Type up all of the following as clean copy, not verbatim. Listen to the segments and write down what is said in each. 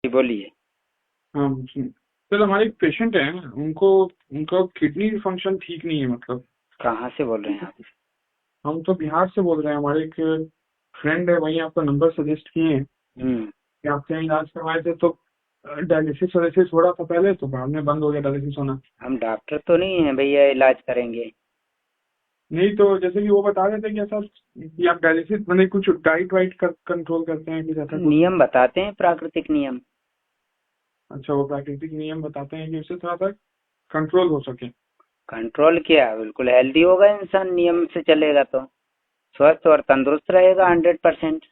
जी बोलिए। हाँ सर, हमारे एक पेशेंट है, उनको उनका किडनी फंक्शन ठीक नहीं है। मतलब कहाँ से बोल रहे हैं आप? हम तो बिहार से बोल रहे हैं। हमारे एक फ्रेंड है, वही आपका नंबर सजेस्ट किए हैं हम्म। कि आपसे यहाँ इलाज करवाए थे। तो डायलिसिस वायलिसिस हो रहा था पहले, तो बाद में बंद हो गया डायलिसिस होना। हम डॉक्टर तो नहीं हैं भैया, इलाज करेंगे। नहीं तो जैसे कि वो बता रहे थे कि ऐसा कि आप डायलिसिस मैंने कुछ डाइट वाइट का कंट्रोल करते हैं कुछ ऐसा कुछ। नियम बताते हैं, प्राकृतिक नियम। अच्छा, वो प्राकृतिक नियम बताते हैं कि उससे थोड़ा सा कंट्रोल हो सके। कंट्रोल किया, बिल्कुल हेल्दी होगा इंसान, नियम से चलेगा तो स्वस्थ और तंदुरुस्त रहेगा 100%।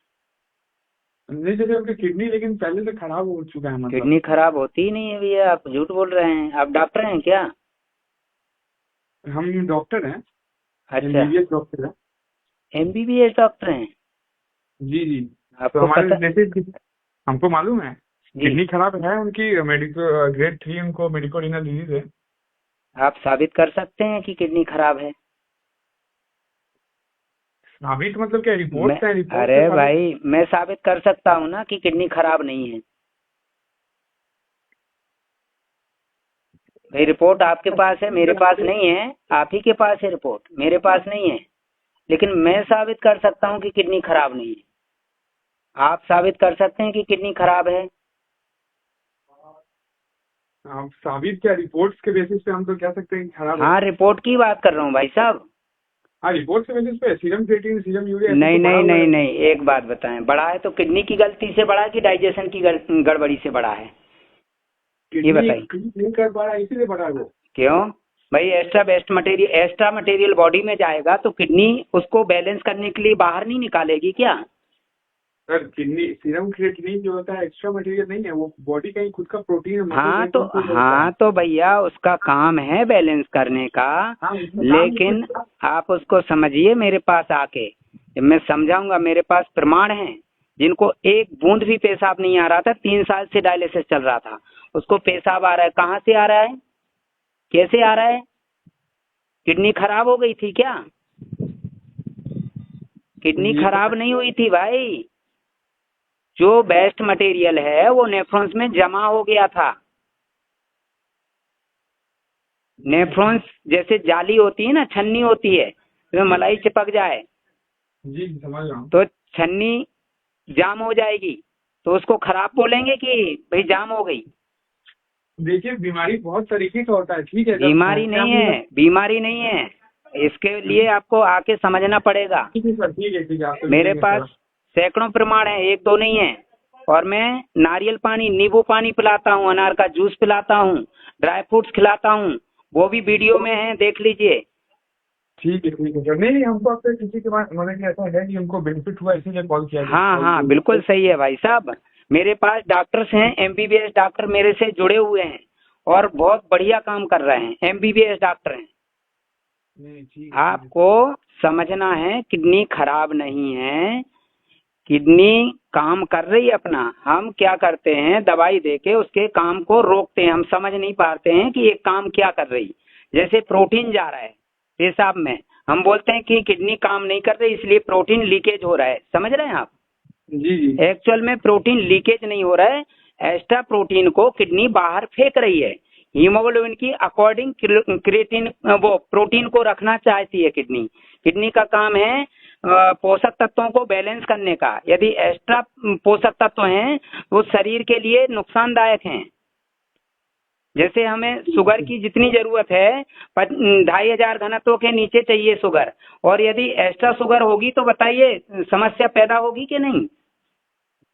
नहीं, जैसे उनकी किडनी लेकिन पहले से खराब हो चुका है मतलब। किडनी खराब होती ही नहीं है भैया, आप झूठ बोल रहे हैं। आप डॉक्टर हैं क्या? हम डॉक्टर हैं, अच्छा, एमबीबीएस डॉक्टर हैं। एमबीबीएस डॉक्टर हैं? जी जी। तो आपको हमारे पता? रिलेटिव, हमको मालूम है जी। किडनी खराब है उनकी, मेडिकल ग्रेड 3 उनको मेडिको रीनल डिजीज है। आप साबित कर सकते हैं कि किडनी खराब है? साबित मतलब क्या, मैं रिपोर्ट है, रिपोर्ट से अरे साबित। भाई, मैं साबित कर सकता हूँ ना कि किडनी खराब नहीं है। भाई रिपोर्ट आपके पास है, मेरे पास नहीं है। आप ही के पास है रिपोर्ट, मेरे पास नहीं है। लेकिन मैं साबित कर सकता हूँ कि किडनी खराब नहीं है। आप साबित कर सकते हैं कि किडनी खराब है? आप साबित क्या, रिपोर्ट्स के बेसिस पे हम तो कह सकते हैं कि खराब है। हाँ, रिपोर्ट की बात कर रहा हूँ भाई साहब। हाँ, रिपोर्ट के बेसिस पे सीरम क्रिएटिनिन, सीरम यूरिया ऐसे नहीं तो बढ़ा नहीं हुआ नहीं है। नहीं, एक बात बताएं, बड़ा है तो किडनी की गलती से बड़ा है कि डाइजेशन की गड़बड़ी से बड़ा है? ये किडनी बताइए। क्लीन नहीं कर पा रहा है, इसीलिए बढ़ा है वो। क्यों? भाई एक्स्ट्रा मटेरियल बॉडी में जाएगा तो किडनी उसको बैलेंस करने के लिए बाहर नहीं निकालेगी क्या? सर, किडनी सीरम क्रिएटिनिन जो होता है एक्स्ट्रा मटेरियल नहीं है, वो बॉडी का ही खुद का प्रोटीन है, मसल हाँ में तो कहीं से होता है। हाँ तो भैया, उसका काम है बैलेंस करने का। हाँ, उसमें काम है लेकिन कुछ। आप उसको समझिए मेरे पास आके, मैं समझाऊंगा। मेरे पास प्रमाण है, जिनको एक बूंद भी पेशाब नहीं आ रहा था, 3 साल से डायलिसिस चल रहा था, उसको पेशाब आ रहा है। कहाँ से आ रहा है? कैसे आ रहा है? किडनी खराब हो गई थी क्या? किडनी ये तो खराब नहीं हुई थी भाई। जो बेस्ट मटेरियल है वो नेफ्रॉन्स में जमा हो गया था। नेफ्रॉन्स जैसे जाली होती है ना, छन्नी होती है, तो मलाई चिपक जाए जी जी, समझ रहा हूँ। तो छन्नी जाम हो जाएगी, तो उसको खराब बोलेंगे कि भाई जाम हो गई? देखिए, बीमारी बहुत तरीके का होता है, ठीक है, जब बीमारी ऐसे नहीं हम है, बीमारी नहीं है। इसके लिए आपको आके समझना पड़ेगा। ठीक है सर, ठीक है ठीक है, आपसे मेरे मिलेंगे पास सर। सैकड़ों प्रमाण है, एक दो नहीं है। और मैं नारियल पानी, नींबू पानी पिलाता हूँ, अनार का जूस पिलाता हूँ, ड्राई फ्रूट्स खिलाता हूँ। वो भी वीडियो में है, देख लीजिए। ठीक है सर। नहीं नहीं, हमको आपसे किसी के बाद मतलब कि ऐसा है कि हमको बेनिफिट हुआ, इसीलिए कॉल किया, हाँ कॉल हाँ, किया। बिल्कुल सही है भाई साहब। मेरे पास डॉक्टर्स हैं, एमबीबीएस डॉक्टर मेरे से जुड़े हुए हैं और बहुत बढ़िया काम कर रहे हैं, एमबीबीएस डॉक्टर हैं। नहीं, ठीक है आपको समझना है, किडनी खराब नहीं है, किडनी काम कर रही है अपना। हम क्या करते हैं, दवाई देके उसके काम को रोकते हैं। हम समझ नहीं पाते हैं कि ये काम क्या कर रही। जैसे प्रोटीन जा रहा है पेशाब में, हम बोलते हैं कि किडनी काम नहीं कर रही, इसलिए प्रोटीन लीकेज हो रहा है। समझ रहे हैं आप? जी जी। एक्चुअल में प्रोटीन लीकेज नहीं हो रहा है, एक्स्ट्रा प्रोटीन को किडनी बाहर फेंक रही है। हीमोग्लोबिन की अकॉर्डिंग क्रिएटिन, वो प्रोटीन को रखना चाहती है किडनी। किडनी का काम है पोषक तत्वों को बैलेंस करने का। यदि एक्स्ट्रा पोषक तत्व हैं वो शरीर के लिए नुकसानदायक हैं। जैसे हमें शुगर की जितनी जरूरत है, 2,500 घनत्व के नीचे चाहिए शुगर, और यदि एक्स्ट्रा शुगर होगी तो बताइए समस्या पैदा होगी कि नहीं?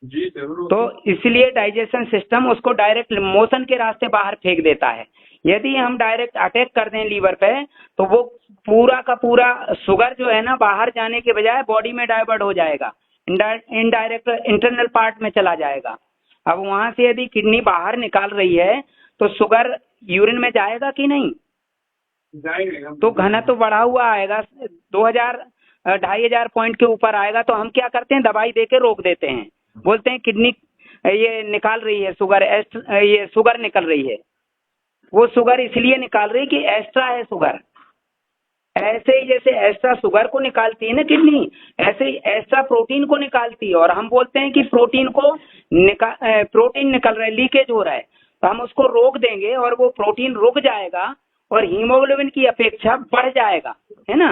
जी जरूर तो होगी। इसलिए डाइजेशन सिस्टम उसको डायरेक्ट मोशन के रास्ते बाहर फेंक देता है। यदि हम डायरेक्ट अटैक कर दें लीवर पे, तो वो पूरा का पूरा शुगर जो है ना, बाहर जाने के बजाय बॉडी में डाइवर्ट हो जाएगा, इनडायरेक्ट इंटरनल पार्ट में चला जाएगा। अब वहां से यदि किडनी बाहर निकाल रही है तो शुगर यूरिन में जाएगा कि नहीं? जाएंगे हम, तो बिल्कुल घनत्व जाएंगे। तो बढ़ा हुआ आएगा, 2,000 2,500 पॉइंट के ऊपर आएगा, तो हम क्या करते हैं, दवाई देके रोक देते हैं। बोलते हैं किडनी ये निकाल रही है शुगर, ये शुगर निकल रही है। वो शुगर इसलिए निकाल रही है कि एक्स्ट्रा है शुगर। ऐसे ही जैसे एक्स्ट्रा शुगर को निकालती है ना किडनी, ऐसे ही एक्स्ट्रा प्रोटीन को निकालती है। और हम बोलते हैं कि प्रोटीन निकल रहा है, लीकेज हो रहा है, तो हम उसको रोक देंगे और वो प्रोटीन रुक जाएगा और हीमोग्लोबिन की अपेक्षा बढ़ जाएगा, है ना।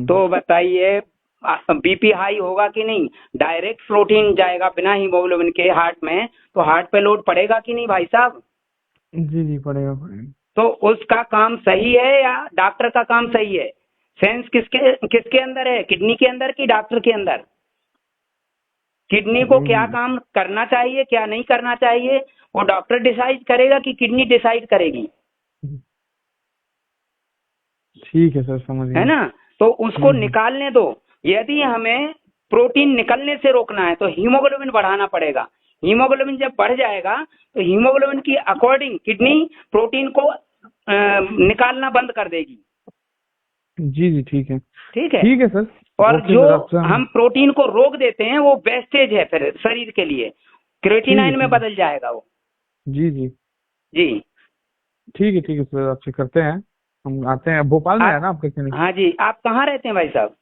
तो बताइए बीपी हाई होगा कि नहीं? डायरेक्ट प्रोटीन जाएगा बिना हीमोग्लोबिन के हार्ट में, तो हार्ट पे लोड पड़ेगा कि नहीं भाई साहब? जी पड़ेगा। तो उसका काम सही है या डॉक्टर का काम सही है? सेंस किसके अंदर है, किडनी के अंदर कि डॉक्टर के अंदर? किडनी को क्या काम करना चाहिए क्या नहीं करना चाहिए वो डॉक्टर डिसाइड करेगा कि किडनी डिसाइड करेगी? ठीक है सर, समझ गया, है ना। तो उसको निकालने दो। यदि हमें प्रोटीन निकलने से रोकना है तो हीमोग्लोबिन बढ़ाना पड़ेगा। हीमोग्लोबिन जब बढ़ जाएगा तो हीमोग्लोबिन की अकॉर्डिंग किडनी प्रोटीन को निकालना बंद कर देगी। जी ठीक है। ठीक है, ठीक है सर। और जो हम प्रोटीन को रोक देते हैं वो वेस्टेज है फिर शरीर के लिए, क्रिएटिनाइन में बदल जाएगा वो। जी जी ठीक है सर, आपसे करते हैं, हम आते हैं। भोपाल में है ना आपका क्लिनिक? हाँ जी। आप कहाँ रहते हैं भाई साहब?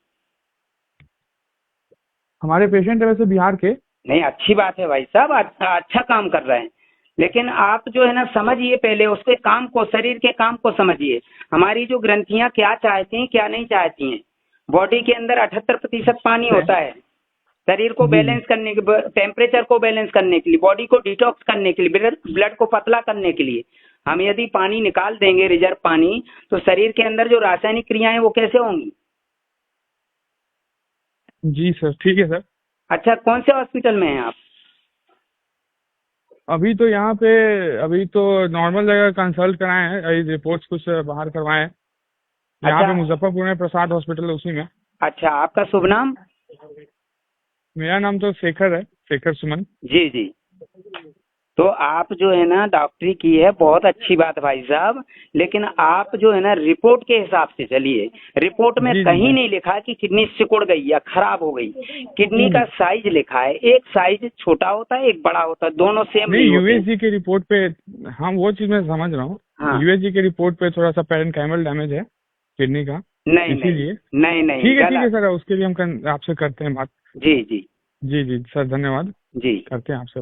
हमारे पेशेंट है वैसे बिहार के। नहीं, अच्छी बात है भाई साहब, अच्छा काम कर रहे हैं, लेकिन आप जो है ना समझिए पहले उसके काम को, शरीर के काम को समझिए। हमारी जो ग्रंथियां क्या चाहती हैं क्या नहीं चाहती हैं। बॉडी के अंदर 78% पानी होता है। शरीर को बैलेंस करने के, टेम्परेचर को बैलेंस करने के लिए, बॉडी को डिटॉक्स करने के लिए, ब्लड को पतला करने के लिए हम यदि पानी निकाल देंगे, रिजर्व पानी, तो शरीर के अंदर जो रासायनिक क्रियाएं वो कैसे होंगी? जी सर, ठीक है सर। अच्छा, कौन से हॉस्पिटल में हैं आप? अभी तो यहाँ पे, अभी तो नॉर्मल जगह कंसल्ट कराए हैं, रिपोर्ट्स कुछ बाहर करवाए हैं। यहाँ पे मुजफ्फरपुर में प्रसाद हॉस्पिटल है, उसी में। अच्छा, आपका शुभ नाम? मेरा नाम तो शेखर है, शेखर सुमन। जी। तो आप जो है ना डॉक्टरी की है, बहुत अच्छी बात भाई साहब, लेकिन आप जो है ना रिपोर्ट के हिसाब से चलिए। रिपोर्ट में कहीं नहीं लिखा कि किडनी सिकुड़ गई या खराब हो गई। किडनी का साइज लिखा है, एक साइज छोटा होता है एक बड़ा होता है, दोनों सेम नहीं होते। यूएसजी के रिपोर्ट पे, हाँ वो चीज मैं समझ रहा हूँ। हाँ। यूएसजी के रिपोर्ट पे थोड़ा सा पेरेन्काइमल डैमेज है किडनी का, इसीलिए। नहीं ठीक है सर, उसके लिए हम आपसे करते हैं बात। जी सर, धन्यवाद। जी, करते हैं आपसे।